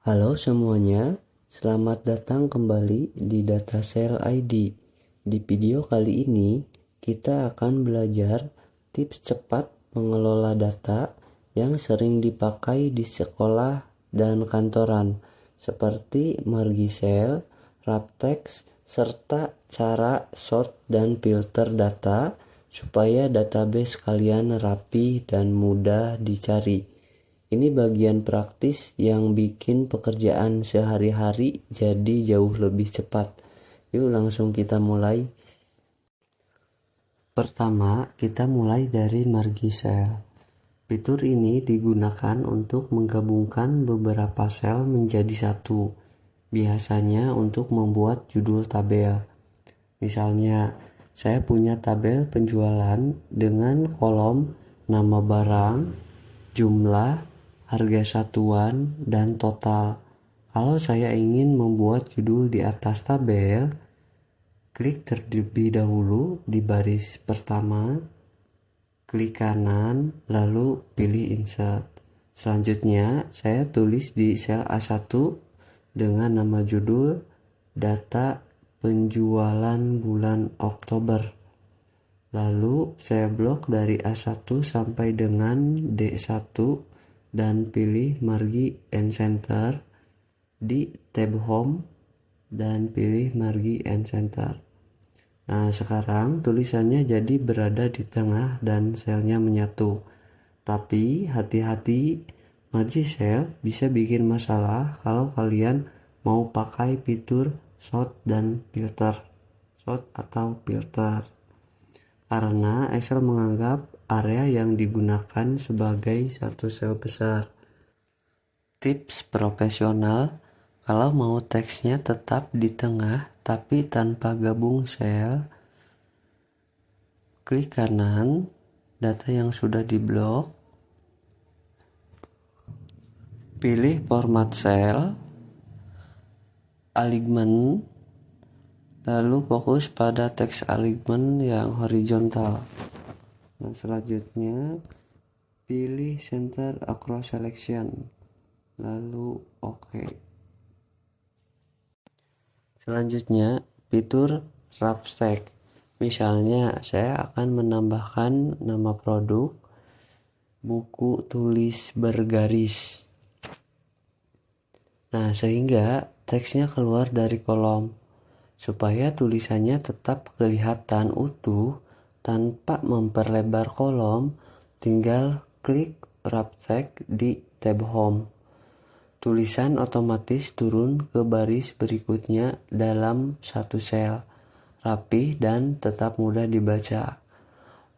Halo semuanya, selamat datang kembali di Datacell ID. Di video kali ini, kita akan belajar tips cepat mengelola data yang sering dipakai di sekolah dan kantoran, seperti margi sel, Raptex, serta cara sort dan filter data supaya database kalian rapi dan mudah dicari. Ini bagian praktis yang bikin pekerjaan sehari-hari jadi jauh lebih cepat. Yuk langsung kita mulai. Pertama, kita mulai dari margi sel. Fitur ini digunakan untuk menggabungkan beberapa sel menjadi satu. Biasanya untuk membuat judul tabel. Misalnya, saya punya tabel penjualan dengan kolom nama barang, jumlah, harga satuan, dan total. Kalau saya ingin membuat judul di atas tabel, klik terlebih dahulu di baris pertama, klik kanan, lalu pilih insert. Selanjutnya, saya tulis di sel A1 dengan nama judul data penjualan bulan Oktober. Lalu saya blok dari A1 sampai dengan D1 dan pilih margi and center di tab home dan pilih margi and center. Nah, sekarang tulisannya jadi berada di tengah dan selnya menyatu. Tapi hati-hati, margi sel bisa bikin masalah kalau kalian mau pakai fitur sort dan filter. Sort atau filter. Karena Excel menganggap area yang digunakan sebagai satu sel besar. Tips profesional, kalau mau teksnya tetap di tengah tapi tanpa gabung sel, klik kanan, data yang sudah diblok, pilih format sel, alignment, lalu fokus pada teks alignment yang horizontal. Dan selanjutnya pilih center across selection, lalu OK. Selanjutnya fitur Raptex. Misalnya saya akan menambahkan nama produk, buku tulis bergaris. Nah, sehingga teksnya keluar dari kolom. Supaya tulisannya tetap kelihatan utuh tanpa memperlebar kolom, tinggal klik Raptex di tab home. Tulisan otomatis turun ke baris berikutnya dalam satu sel, rapi dan tetap mudah dibaca.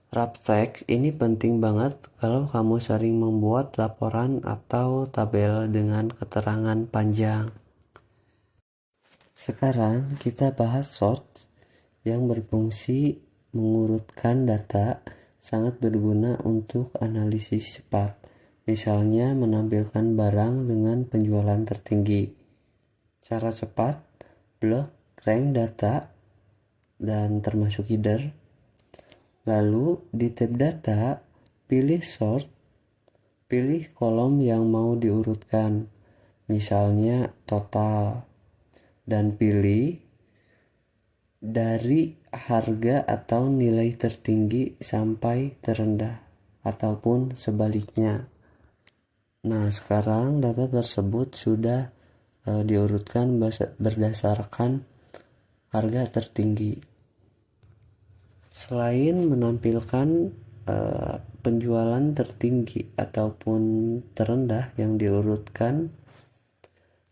Raptex ini penting banget kalau kamu sering membuat laporan atau tabel dengan keterangan panjang. Sekarang kita bahas sort yang berfungsi mengurutkan data, sangat berguna untuk analisis cepat. Misalnya menampilkan barang dengan penjualan tertinggi. Cara cepat, blok rank data dan termasuk header. Lalu di tab data, pilih sort, pilih kolom yang mau diurutkan. Misalnya total. Dan pilih dari harga atau nilai tertinggi sampai terendah ataupun sebaliknya. Nah, sekarang data tersebut sudah diurutkan berdasarkan harga tertinggi. Selain menampilkan penjualan tertinggi ataupun terendah yang diurutkan,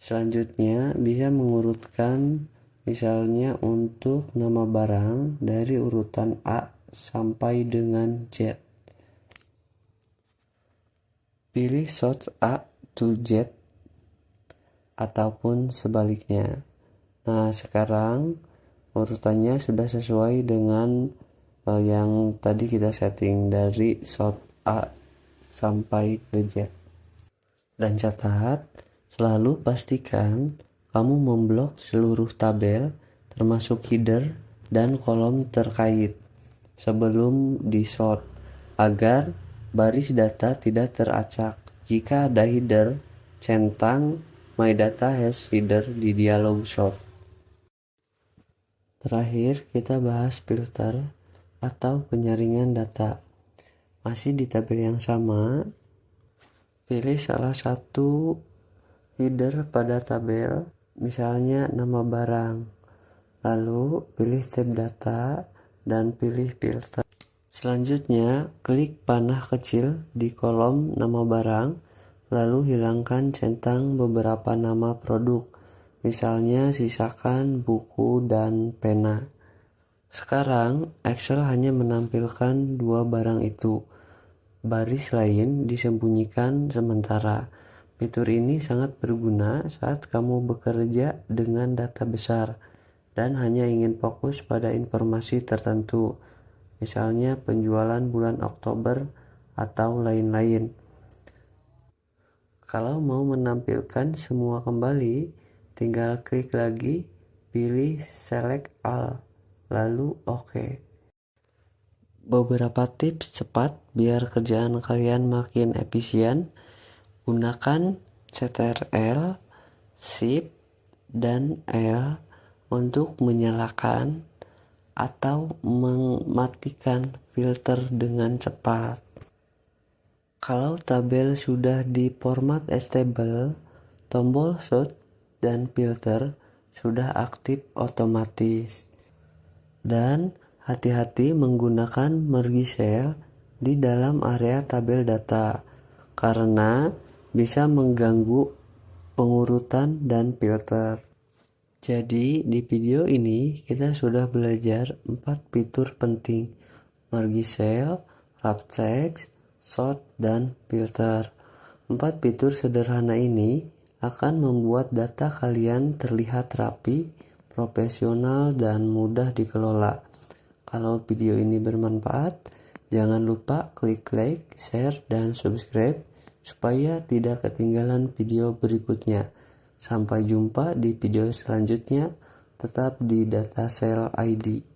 selanjutnya bisa mengurutkan misalnya untuk nama barang dari urutan A sampai dengan Z. Pilih sort A to Z ataupun sebaliknya. Nah, sekarang urutannya sudah sesuai dengan yang tadi kita setting dari sort A sampai ke Z. Dan catat, selalu pastikan kamu memblok seluruh tabel termasuk header dan kolom terkait sebelum di-sort agar baris data tidak teracak. Jika ada header, centang My Data has Reader di dialog short. Terakhir, kita bahas filter atau penyaringan data. Masih di tabel yang sama, pilih salah satu header pada tabel, misalnya nama barang. Lalu pilih tab data dan pilih filter. Selanjutnya, klik panah kecil di kolom nama barang, lalu hilangkan centang beberapa nama produk, misalnya sisakan buku dan pena. Sekarang, Excel hanya menampilkan dua barang itu. Baris lain disembunyikan sementara. Fitur ini sangat berguna saat kamu bekerja dengan data besar dan hanya ingin fokus pada informasi tertentu, misalnya penjualan bulan Oktober atau lain-lain. Kalau mau menampilkan semua kembali, tinggal klik lagi, pilih Select All, lalu OK. Beberapa tips cepat biar kerjaan kalian makin efisien: gunakan Ctrl, Shift, dan L untuk menyalakan atau mematikan filter dengan cepat. Kalau tabel sudah diformat as table, tombol sort dan filter sudah aktif otomatis. Dan hati-hati menggunakan merge cell di dalam area tabel data, karena bisa mengganggu pengurutan dan filter. Jadi di video ini kita sudah belajar 4 fitur penting: merge cell, wrap text, sort, dan filter. 4 fitur sederhana ini akan membuat data kalian terlihat rapi, profesional, dan mudah dikelola. Kalau video ini bermanfaat, jangan lupa klik like, share, dan subscribe supaya tidak ketinggalan video berikutnya. Sampai jumpa di video selanjutnya, tetap di Data Cell ID.